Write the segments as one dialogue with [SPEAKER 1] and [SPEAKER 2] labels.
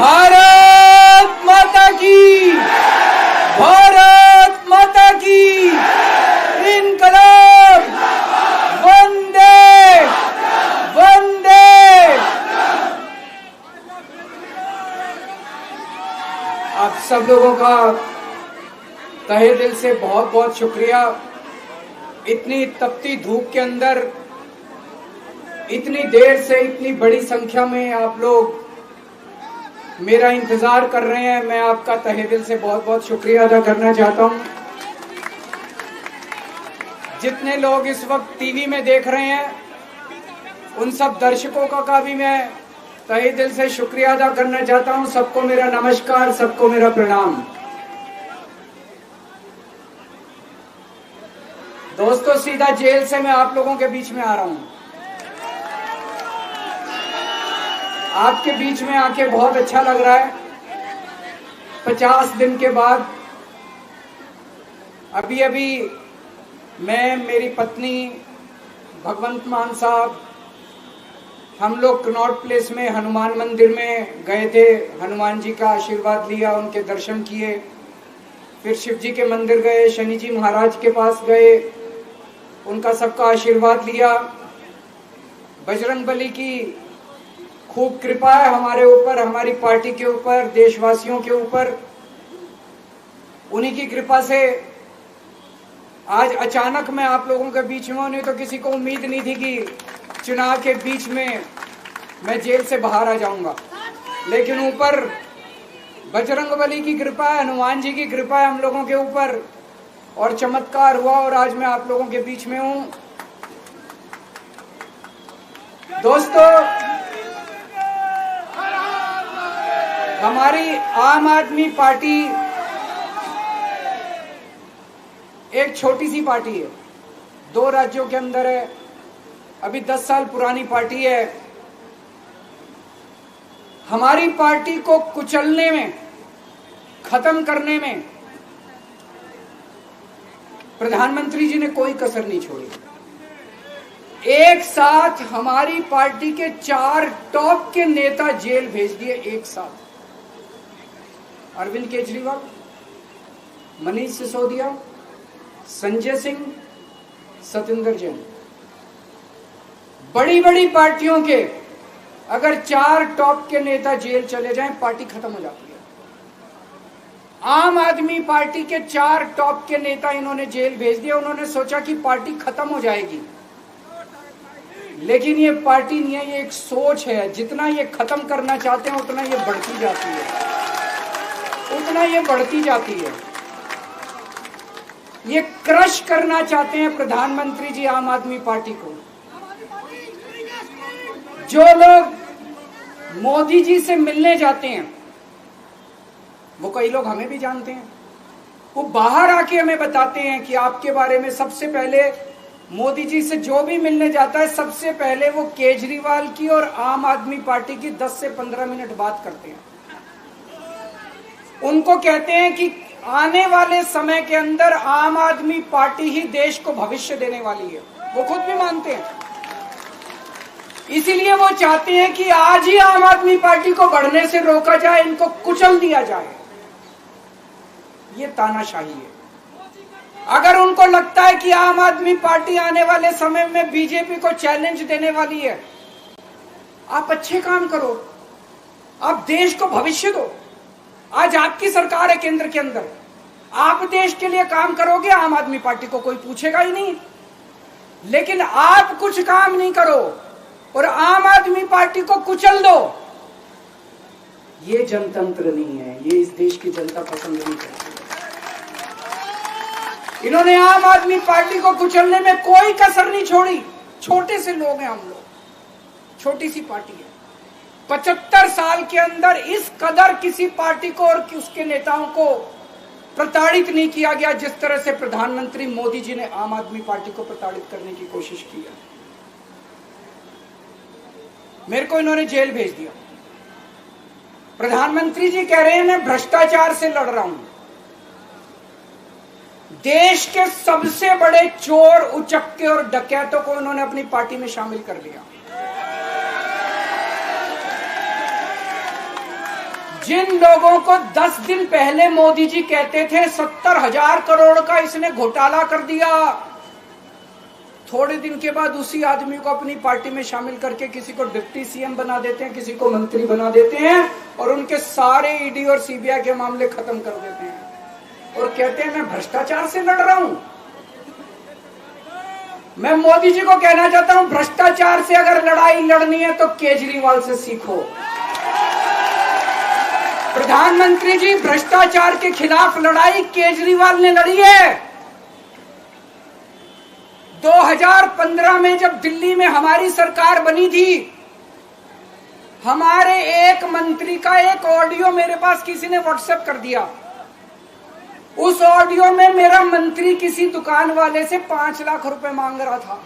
[SPEAKER 1] भारत माता की, भारत माता की, इनकलाब, वंदे वंदे। आप सब लोगों का तहे दिल से बहुत बहुत शुक्रिया। इतनी तपती धूप के अंदर इतनी देर से इतनी बड़ी संख्या में आप लोग मेरा इंतजार कर रहे हैं। मैं आपका तहे दिल से बहुत बहुत शुक्रिया अदा करना चाहता हूं। जितने लोग इस वक्त टीवी में देख रहे हैं उन सब दर्शकों का भी मैं तहे दिल से शुक्रिया अदा करना चाहता हूं। सबको मेरा नमस्कार, सबको मेरा प्रणाम। दोस्तों, सीधा जेल से मैं आप लोगों के बीच में आ रहा हूं। आपके बीच में आके बहुत अच्छा लग रहा है। 50 दिन के बाद अभी मैं, मेरी पत्नी भगवंत मान साहब, हम लोग कनॉट प्लेस में हनुमान मंदिर में गए थे। हनुमान जी का आशीर्वाद लिया, उनके दर्शन किए। फिर शिव जी के मंदिर गए, शनि जी महाराज के पास गए, उनका सबका आशीर्वाद लिया। बजरंग बली की खूब कृपा है हमारे ऊपर, हमारी पार्टी के ऊपर, देशवासियों के ऊपर। उन्हीं की कृपा से आज अचानक मैं आप लोगों के बीच में हूं। नहीं तो किसी को उम्मीद नहीं थी कि चुनाव के बीच में मैं जेल से बाहर आ जाऊंगा। लेकिन ऊपर बजरंग बली की कृपा है, हनुमान जी की कृपा है हम लोगों के ऊपर, और चमत्कार हुआ और आज मैं आप लोगों के बीच में हूं। दोस्तों, हमारी आम आदमी पार्टी एक छोटी सी पार्टी है, 2 राज्यों के अंदर है, अभी 10 साल पुरानी पार्टी है। हमारी पार्टी को कुचलने में, खत्म करने में प्रधानमंत्री जी ने कोई कसर नहीं छोड़ी। एक साथ हमारी पार्टी के 4 टॉप के नेता जेल भेज दिए एक साथ। अरविंद केजरीवाल, मनीष सिसोदिया, संजय सिंह, सतिंदर जैन। बड़ी बड़ी पार्टियों के अगर 4 टॉप के नेता जेल चले जाएं, पार्टी खत्म हो जाती है। आम आदमी पार्टी के 4 टॉप के नेता इन्होंने जेल भेज दिया। उन्होंने सोचा कि पार्टी खत्म हो जाएगी, लेकिन ये पार्टी नहीं है, ये एक सोच है। जितना ये खत्म करना चाहते हैं उतना ये बढ़ती जाती है, उतना ये बढ़ती जाती है। ये क्रश करना चाहते हैं प्रधानमंत्री जी आम आदमी पार्टी को। जो लोग मोदी जी से मिलने जाते हैं, वो कई लोग हमें भी जानते हैं, वो बाहर आके हमें बताते हैं कि आपके बारे में सबसे पहले मोदी जी से जो भी मिलने जाता है, सबसे पहले वो केजरीवाल की और आम आदमी पार्टी की 10 से 15 मिनट बात करते हैं। उनको कहते हैं कि आने वाले समय के अंदर आम आदमी पार्टी ही देश को भविष्य देने वाली है। वो खुद भी मानते हैं। इसीलिए वो चाहते हैं कि आज ही आम आदमी पार्टी को बढ़ने से रोका जाए, इनको कुचल दिया जाए। ये तानाशाही है। अगर उनको लगता है कि आम आदमी पार्टी आने वाले समय में बीजेपी को चैलेंज देने वाली है, आप अच्छे काम करो, आप देश को भविष्य दो। आज आपकी सरकार है केंद्र के अंदर, आप देश के लिए काम करोगे, आम आदमी पार्टी को कोई पूछेगा ही नहीं। लेकिन आप कुछ काम नहीं करो और आम आदमी पार्टी को कुचल दो, ये जनतंत्र नहीं है, ये इस देश की जनता पसंद नहीं करती। इन्होंने आम आदमी पार्टी को कुचलने में कोई कसर नहीं छोड़ी। छोटे से लोग हैं हम लोग, छोटी सी पार्टी है। 75 साल के अंदर इस कदर किसी पार्टी को और उसके नेताओं को प्रताड़ित नहीं किया गया जिस तरह से प्रधानमंत्री मोदी जी ने आम आदमी पार्टी को प्रताड़ित करने की कोशिश की है। मेरे को इन्होंने जेल भेज दिया। प्रधानमंत्री जी कह रहे हैं मैं भ्रष्टाचार से लड़ रहा हूं। देश के सबसे बड़े चोर, उचक्के और डकैतों को उन्होंने अपनी पार्टी में शामिल कर लिया। जिन लोगों को 10 दिन पहले मोदी जी कहते थे 70,000 करोड़ का इसने घोटाला कर दिया, थोड़े दिन के बाद उसी आदमी को अपनी पार्टी में शामिल करके किसी को डिप्टी सीएम बना देते हैं, किसी को मंत्री बना देते हैं और उनके सारे ईडी और सीबीआई के मामले खत्म कर देते हैं और कहते हैं मैं भ्रष्टाचार से लड़ रहा हूं। मैं मोदी जी को कहना चाहता हूं, भ्रष्टाचार से अगर लड़ाई लड़नी है तो केजरीवाल से सीखो। प्रधानमंत्री जी, भ्रष्टाचार के खिलाफ लड़ाई केजरीवाल ने लड़ी है। 2015 में जब दिल्ली में हमारी सरकार बनी थी, हमारे एक मंत्री का एक ऑडियो मेरे पास किसी ने व्हाट्सएप कर दिया। उस ऑडियो में मेरा मंत्री किसी दुकान वाले से 5 लाख रुपए मांग रहा था।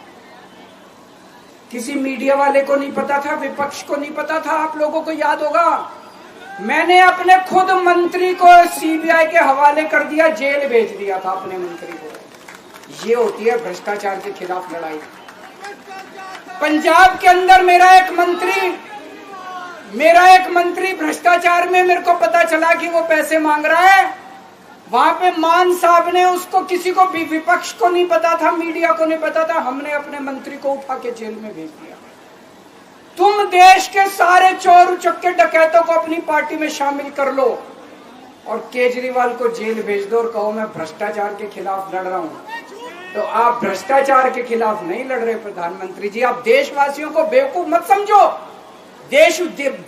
[SPEAKER 1] किसी मीडिया वाले को नहीं पता था, विपक्ष को नहीं पता था। आप लोगों को याद होगा, मैंने अपने खुद मंत्री को सीबीआई के हवाले कर दिया, जेल भेज दिया था अपने मंत्री को। ये होती है भ्रष्टाचार के खिलाफ लड़ाई। पंजाब के अंदर मेरा एक मंत्री भ्रष्टाचार में, मेरे को पता चला कि वो पैसे मांग रहा है। वहां पे मान साहब ने उसको, किसी को भी, विपक्ष को नहीं पता था, मीडिया को नहीं पता था, हमने अपने मंत्री को उठा के जेल में भेज दिया। तुम देश के सारे चोर उचक्के डकैतों को अपनी पार्टी में शामिल कर लो और केजरीवाल को जेल भेज दो और कहो मैं भ्रष्टाचार के खिलाफ लड़ रहा हूं। तो आप भ्रष्टाचार के खिलाफ नहीं लड़ रहे प्रधानमंत्री जी। आप देशवासियों को बेवकूफ मत समझो। देश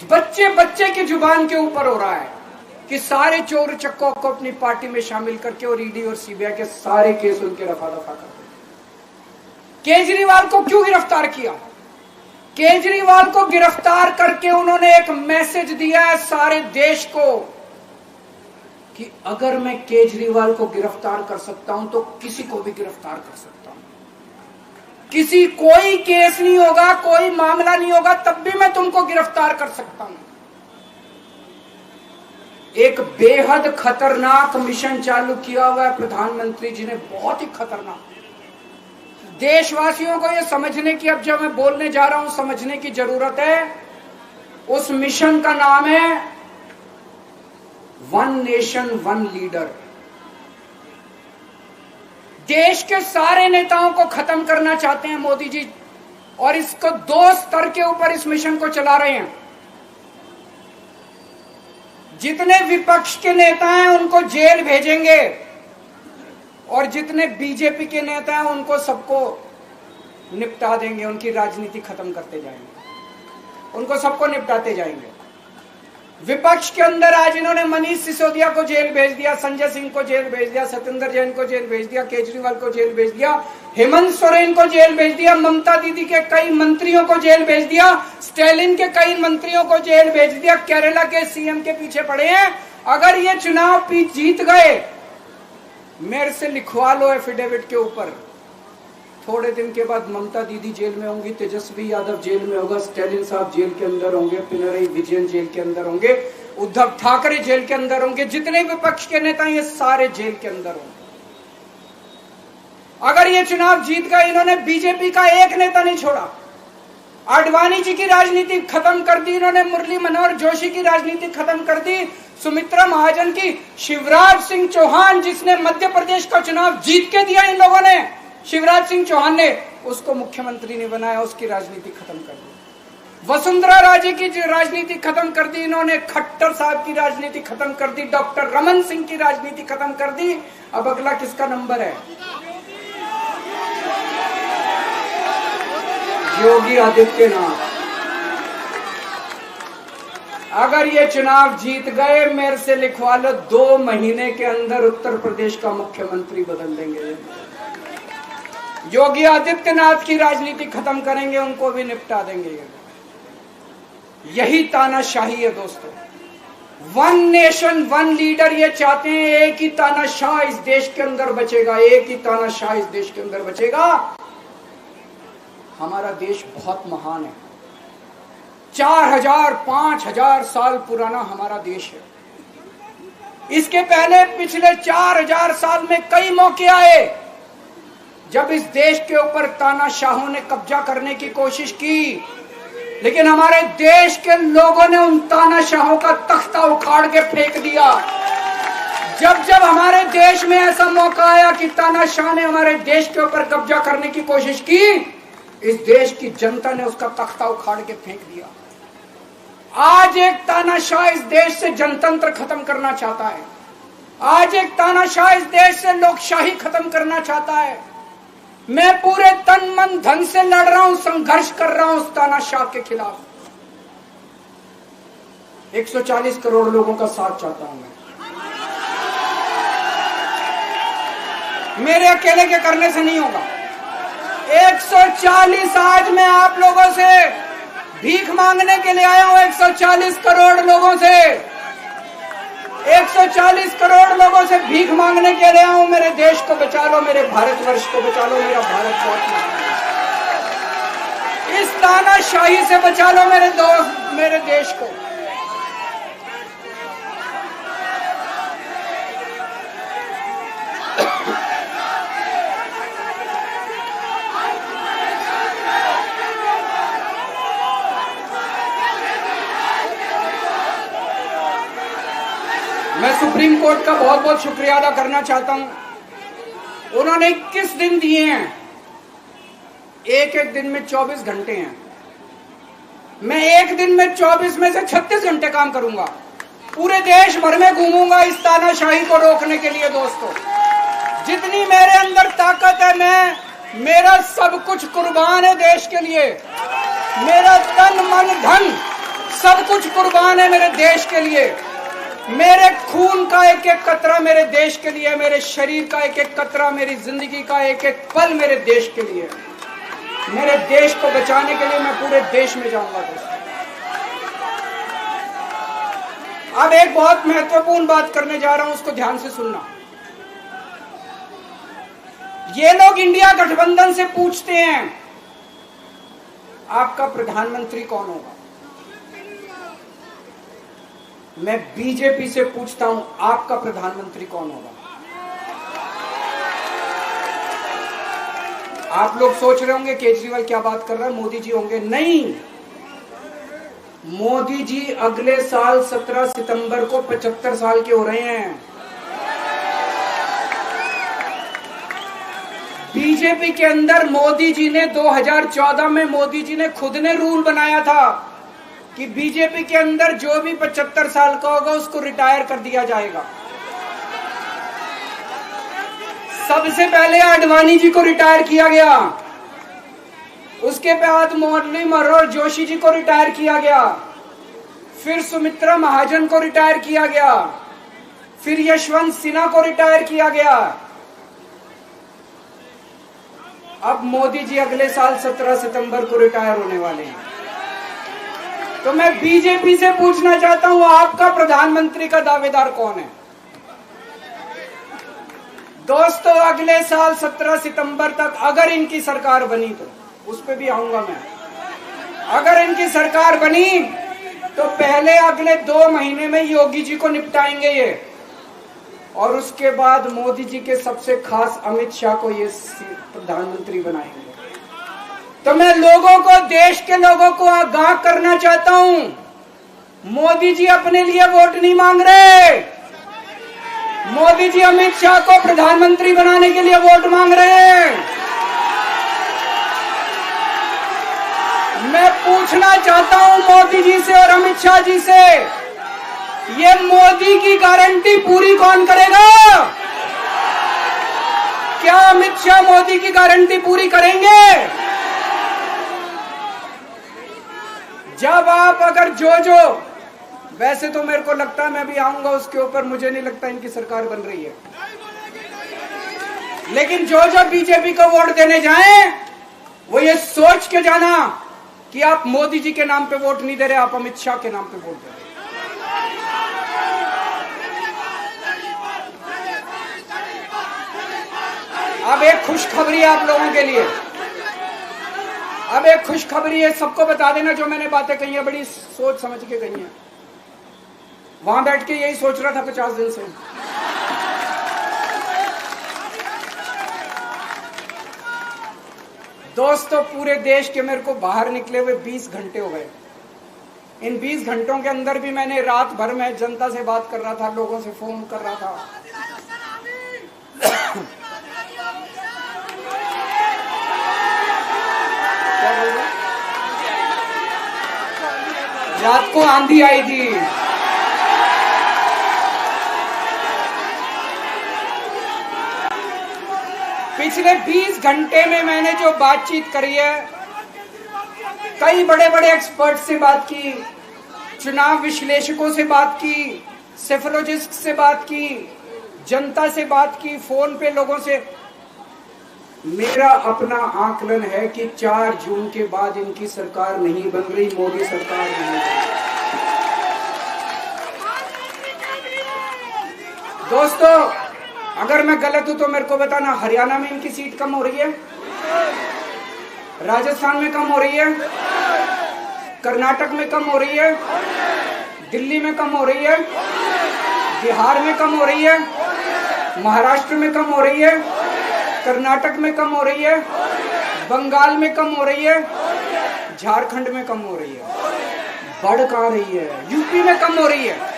[SPEAKER 1] बच्चे बच्चे की जुबान के ऊपर हो रहा है कि सारे चोर चक्कों को अपनी पार्टी में शामिल करके और ईडी और सीबीआई के सारे केस उनके रफा दफा कर दे। केजरीवाल को क्यों गिरफ्तार किया? केजरीवाल को गिरफ्तार करके उन्होंने एक मैसेज दिया है सारे देश को कि अगर मैं केजरीवाल को गिरफ्तार कर सकता हूं तो किसी को भी गिरफ्तार कर सकता हूं। कोई केस नहीं होगा, कोई मामला नहीं होगा, तब भी मैं तुमको गिरफ्तार कर सकता हूं। एक बेहद खतरनाक मिशन चालू किया हुआ है प्रधानमंत्री जी ने, बहुत ही खतरनाक। देशवासियों को यह समझने की, अब जब मैं बोलने जा रहा हूं, समझने की जरूरत है। उस मिशन का नाम है वन नेशन वन लीडर। देश के सारे नेताओं को खत्म करना चाहते हैं मोदी जी और इसको 2 स्तर के ऊपर इस मिशन को चला रहे हैं। जितने विपक्ष के नेता हैं उनको जेल भेजेंगे और जितने बीजेपी के नेता हैं उनको सबको निपटा देंगे, उनकी राजनीति खत्म करते जाएंगे, उनको सबको निपटाते जाएंगे। विपक्ष के अंदर आज इन्होंने मनीष सिसोदिया को जेल भेज दिया, संजय सिंह को जेल भेज दिया, सत्येंद्र जैन को जेल भेज दिया, केजरीवाल को जेल भेज दिया, हेमंत सोरेन को जेल भेज दिया, ममता दीदी के कई मंत्रियों को जेल भेज दिया, स्टालिन के कई मंत्रियों को जेल भेज दिया, केरला के सीएम के पीछे पड़े हैं। अगर ये चुनाव जीत गए, मेरे से लिखवा लो एफिडेविट के ऊपर, थोड़े दिन के बाद ममता दीदी जेल में होंगी, तेजस्वी यादव जेल में होगा, स्टालिन साहब जेल के अंदर होंगे, पिनरई विजयन जेल के अंदर होंगे, उद्धव ठाकरे जेल के अंदर होंगे, जितने विपक्ष के नेता ये सारे जेल के अंदर होंगे। अगर ये चुनाव जीत गए, इन्होंने बीजेपी का एक नेता नहीं छोड़ा। आडवाणी जी की राजनीति खत्म कर दी इन्होंने, मुरली मनोहर जोशी की राजनीति खत्म कर दी, सुमित्रा महाजन की, शिवराज सिंह चौहान जिसने मध्य प्रदेश का चुनाव जीत के दिया इन लोगों ने, शिवराज सिंह चौहान ने उसको मुख्यमंत्री नहीं बनाया, उसकी राजनीति खत्म कर दी। वसुंधरा राजे की राजनीति खत्म कर दी इन्होंने, खट्टर साहब की राजनीति खत्म कर दी, डॉक्टर रमन सिंह की राजनीति खत्म कर दी। अब अगला किसका नंबर है? योगी आदित्यनाथ। अगर ये चुनाव जीत गए, मेरे से लिखवा लो, 2 महीने के अंदर उत्तर प्रदेश का मुख्यमंत्री बदल देंगे। योगी आदित्यनाथ की राजनीति खत्म करेंगे, उनको भी निपटा देंगे। यही तानाशाही है दोस्तों। वन नेशन वन लीडर ये चाहते हैं, एक ही तानाशाह इस देश के अंदर बचेगा, एक ही तानाशाह इस देश के अंदर बचेगा। हमारा देश बहुत महान है, 4000 5000 साल पुराना हमारा देश है। इसके पहले पिछले 4000 साल में कई मौके आए जब इस देश के ऊपर तानाशाहों ने कब्जा करने की कोशिश की। लेकिन हमारे देश के लोगों ने उन तानाशाहों का तख्ता उखाड़ के फेंक दिया। जब जब हमारे देश में ऐसा मौका आया कि तानाशाह ने हमारे देश के ऊपर कब्जा करने की कोशिश की, इस देश की जनता ने उसका तख्ता उखाड़ के फेंक दिया। आज एक तानाशाह इस देश से जनतंत्र खत्म करना चाहता है। आज एक तानाशाह इस देश से लोकशाही खत्म करना चाहता है। मैं पूरे तन मन धन से लड़ रहा हूं, संघर्ष कर रहा हूं उस तानाशाह के खिलाफ। 140 करोड़ लोगों का साथ चाहता हूं मैं। मेरे अकेले के करने से नहीं होगा। 140 आज मैं आप लोगों से भीख मांगने के लिए आया हूं। 140 करोड़ लोगों से 140 करोड़ लोगों से भीख मांगने के लिए आया हूं। मेरे देश को बचा लो, मेरे भारतवर्ष को बचा लो, मेरा भारत बहुत महान है। इस तानाशाही से बचा लो मेरे दोस्त, मेरे देश को। मैं सुप्रीम कोर्ट का बहुत बहुत शुक्रिया अदा करना चाहता हूं। उन्होंने 21 दिन दिए हैं, एक एक दिन में 24 घंटे हैं। मैं एक दिन में 24 में से 36 घंटे काम करूंगा। पूरे देश भर में घूमूंगा इस तानाशाही को रोकने के लिए। दोस्तों, जितनी मेरे अंदर ताकत है, मेरा सब कुछ कुर्बान है देश के लिए। मेरा तन मन धन सब कुछ कुर्बान है मेरे देश के लिए। मेरे खून का एक एक कतरा मेरे देश के लिए, मेरे शरीर का एक एक कतरा, मेरी जिंदगी का एक एक पल मेरे देश के लिए। मेरे देश को बचाने के लिए मैं पूरे देश में जाऊंगा। दोस्तों, अब एक बहुत महत्वपूर्ण बात करने जा रहा हूं, उसको ध्यान से सुनना। ये लोग इंडिया गठबंधन से पूछते हैं आपका प्रधानमंत्री कौन होगा। मैं बीजेपी से पूछता हूं आपका प्रधानमंत्री कौन होगा। आप लोग सोच रहे होंगे केजरीवाल क्या बात कर रहा है, मोदी जी होंगे। नहीं, मोदी जी अगले साल 17 सितंबर को 75 साल के हो रहे हैं। बीजेपी के अंदर मोदी जी ने 2014 में मोदी जी ने खुद ने रूल बनाया था कि बीजेपी के अंदर जो भी 75 साल का होगा उसको रिटायर कर दिया जाएगा। सबसे पहले आडवाणी जी को रिटायर किया गया, उसके बाद मुरली मनोहर जोशी जी को रिटायर किया गया, फिर सुमित्रा महाजन को रिटायर किया गया, फिर यशवंत सिन्हा को रिटायर किया गया। अब मोदी जी अगले साल 17 सितंबर को रिटायर होने वाले हैं। तो मैं बीजेपी से पूछना चाहता हूं आपका प्रधानमंत्री का दावेदार कौन है। दोस्तों, अगले साल 17 सितंबर तक अगर इनकी सरकार बनी, तो उस पर भी आऊंगा मैं। अगर इनकी सरकार बनी तो पहले अगले 2 महीने में योगी जी को निपटाएंगे ये, और उसके बाद मोदी जी के सबसे खास अमित शाह को ये प्रधानमंत्री बनाएंगे। तो मैं लोगों को, देश के लोगों को आगाह करना चाहता हूं, मोदी जी अपने लिए वोट नहीं मांग रहे। मोदी जी अमित शाह को प्रधानमंत्री बनाने के लिए वोट मांग रहे हैं। मैं पूछना चाहता हूं मोदी जी से और अमित शाह जी से, ये मोदी की गारंटी पूरी कौन करेगा? क्या अमित शाह मोदी की गारंटी पूरी करेंगे? जब आप अगर जो वैसे तो मेरे को लगता है मैं भी आऊंगा उसके ऊपर, मुझे नहीं लगता इनकी सरकार बन रही है, लेकिन जो बीजेपी को वोट देने जाएं वो ये सोच के जाना कि आप मोदी जी के नाम पे वोट नहीं दे रहे, आप अमित शाह के नाम पे वोट दे रहे। अब एक खुशखबरी है आप लोगों के लिए, अब एक खुशखबरी है। सबको बता देना जो मैंने बातें कही है बड़ी सोच समझ के कही है। वहां बैठ के यही सोच रहा था 50 दिन से। दोस्तों, पूरे देश के मेरे को बाहर निकले हुए 20 घंटे हो गए। इन 20 घंटों के अंदर भी मैंने रात भर में जनता से बात कर रहा था, लोगों से फोन कर रहा था। रात को आंधी आई थी। पिछले 20 घंटे में मैंने जो बातचीत करी है, कई बड़े बड़े एक्सपर्ट से बात की, चुनाव विश्लेषकों से बात की, सेफोलॉजिस्ट से बात की, जनता से बात की, फोन पे लोगों से। मेरा अपना आकलन है कि 4 जून के बाद इनकी सरकार नहीं बन रही, मोदी सरकार नहीं बन रही। दोस्तों, अगर मैं गलत हूं तो मेरे को बताना। हरियाणा में इनकी सीट कम हो रही है, राजस्थान में कम हो रही है, कर्नाटक में कम हो रही है, दिल्ली में कम हो रही है, बिहार में कम हो रही है, महाराष्ट्र में कम हो रही है, कर्नाटक में कम हो रही है, बंगाल में कम हो रही है, झारखंड में कम हो रही है। बढ़ कहां रही है? यूपी में कम हो रही है,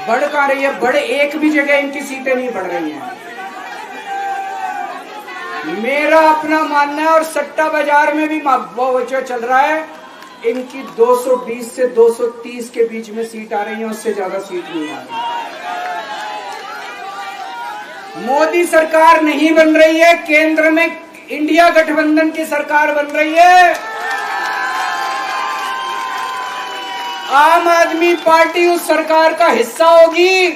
[SPEAKER 1] बढ़ कहां रही है? बड़े एक भी जगह इनकी सीटें नहीं बढ़ रही हैं। मेरा अपना मानना है, और सट्टा बाजार में भी वो जो चल रहा है, इनकी 220 से 230 के बीच में सीट आ रही है, उससे ज्यादा सीट नहीं आ रही। मोदी सरकार नहीं बन रही है, केंद्र में इंडिया गठबंधन की सरकार बन रही है। आम आदमी पार्टी उस सरकार का हिस्सा होगी।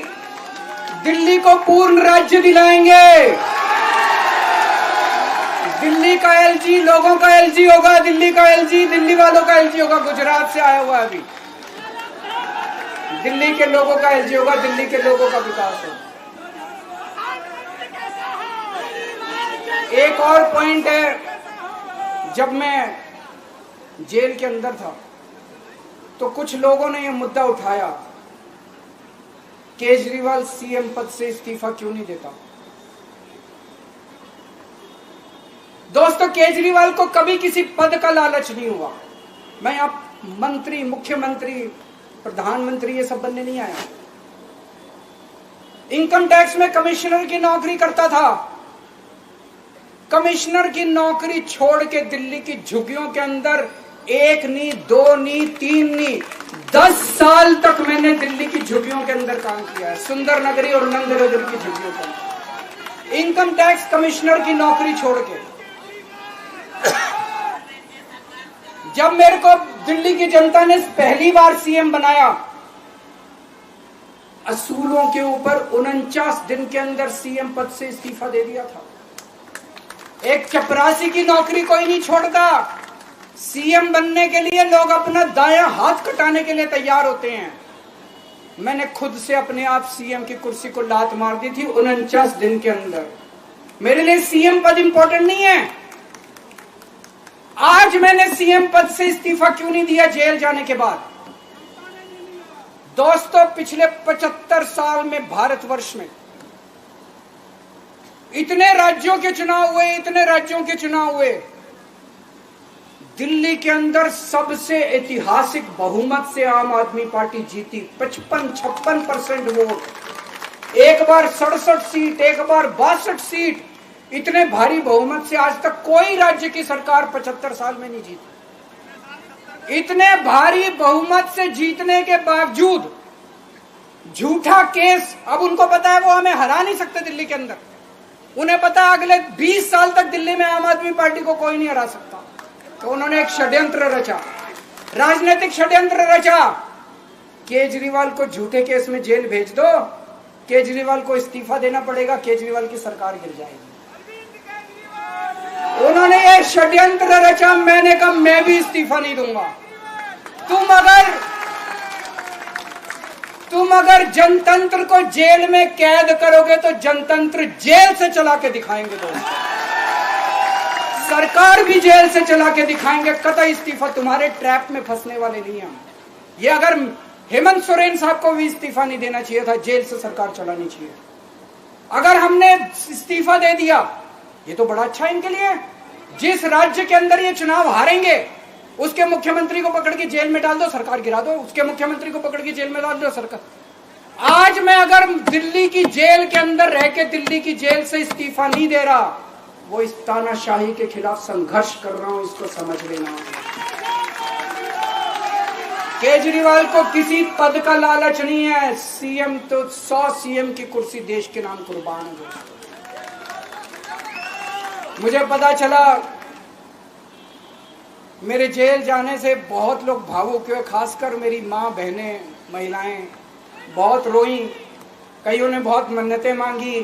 [SPEAKER 1] दिल्ली को पूर्ण राज्य दिलाएंगे। दिल्ली का एलजी लोगों का एलजी होगा, दिल्ली का एलजी दिल्ली वालों का एलजी होगा। गुजरात से आया हुआ अभी, दिल्ली के लोगों का एलजी होगा, दिल्ली के लोगों का विकास होगा। एक और पॉइंट है, जब मैं जेल के अंदर था तो कुछ लोगों ने यह मुद्दा उठाया, केजरीवाल सीएम पद से इस्तीफा क्यों नहीं देता। दोस्तों, केजरीवाल को कभी किसी पद का लालच नहीं हुआ। मैं अब मंत्री, मुख्यमंत्री, प्रधानमंत्री ये सब बनने नहीं आया। इनकम टैक्स में कमिश्नर की नौकरी करता था। कमिश्नर की नौकरी छोड़ के दिल्ली की झुग्गियों के अंदर 1 नहीं, 2 नहीं, 3 नहीं, 10 साल तक मैंने दिल्ली की झुग्गियों के अंदर काम किया है, सुंदर नगरी और नंद नगरी की झुग्गियों के अंदर। इनकम टैक्स कमिश्नर की नौकरी छोड़ के जब मेरे को दिल्ली की जनता ने पहली बार सीएम बनाया, असूलों के ऊपर 49 दिन के अंदर सीएम पद से इस्तीफा दे दिया था। एक चपरासी की नौकरी कोई नहीं छोड़ता। सीएम बनने के लिए लोग अपना दायां हाथ कटाने के लिए तैयार होते हैं। मैंने खुद से अपने आप सीएम की कुर्सी को लात मार दी थी 49 दिन के अंदर। मेरे लिए सीएम पद इंपॉर्टेंट नहीं है। आज मैंने सीएम पद से इस्तीफा क्यों नहीं दिया जेल जाने के बाद? दोस्तों, पिछले 75 साल में भारतवर्ष में इतने राज्यों के चुनाव हुए, इतने राज्यों के चुनाव हुए, दिल्ली के अंदर सबसे ऐतिहासिक बहुमत से आम आदमी पार्टी जीती। 55-56% वोट, एक बार 67 सीट, एक बार 62 सीट। इतने भारी बहुमत से आज तक कोई राज्य की सरकार 75 साल में नहीं जीती। इतने भारी बहुमत से जीतने के बावजूद झूठा केस, अब उनको पता है वो हमें हरा नहीं सकते दिल्ली के अंदर। उन्हें पता है अगले 20 साल तक दिल्ली में आम आदमी पार्टी को कोई नहीं हरा सकता। तो उन्होंने एक षड्यंत्र रचा, राजनीतिक षड्यंत्र रचा। केजरीवाल को झूठे केस में जेल भेज दो, केजरीवाल को इस्तीफा देना पड़ेगा, केजरीवाल की सरकार गिर जाएगी। उन्होंने ये षड्यंत्र रचा। मैंने कहा मैं भी इस्तीफा नहीं दूंगा। तुम अगर जनतंत्र को जेल में कैद करोगे तो जनतंत्र जेल से चला के दिखाएंगे। दोस्तों, सरकार भी जेल से चला के दिखाएंगे। कतई इस्तीफा, तुम्हारे ट्रैप में फंसने वाले नहीं हम। ये अगर हेमंत सोरेन साहब को भी इस्तीफा नहीं देना चाहिए था, जेल से सरकार चलानी चाहिए। अगर हमने इस्तीफा दे दिया, ये तो बड़ा अच्छा इनके लिए। जिस राज्य के अंदर ये चुनाव हारेंगे उसके मुख्यमंत्री को पकड़ के जेल में डाल दो, सरकार गिरा दो। उसके मुख्यमंत्री को पकड़ के जेल में डाल दो, सरकार। आज मैं अगर दिल्ली की जेल के अंदर रह के दिल्ली की जेल से इस्तीफा नहीं दे रहा, वो इस तानाशाही के खिलाफ संघर्ष कर रहा हूं, इसको समझ लेना। केजरीवाल को किसी पद का लालच नहीं है। सीएम तो 100 सीएम की कुर्सी देश के नाम कुर्बान हो। मुझे पता चला मेरे जेल जाने से बहुत लोग भावुक हुए, खासकर मेरी माँ, बहनें, महिलाएं बहुत रोई, कईयों ने बहुत मन्नतें मांगी।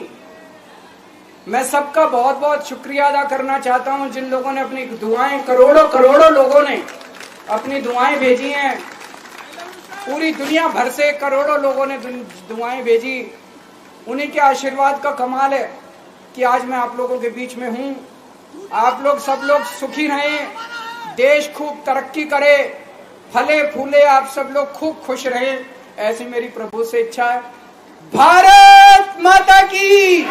[SPEAKER 1] मैं सबका बहुत बहुत शुक्रिया अदा करना चाहता हूं जिन लोगों ने अपनी दुआएं, करोड़ों लोगों ने अपनी दुआएं भेजी हैं। पूरी दुनिया भर से करोड़ों लोगों ने दुआएं भेजी। उन्हीं के आशीर्वाद का कमाल है कि आज मैं आप लोगों के बीच में हूं। आप लोग सब लोग सुखी रहें, देश खूब तरक्की करे, फले फूले, आप सब लोग खूब खुश रहें, ऐसी मेरी प्रभु से इच्छा है। भारत माता की।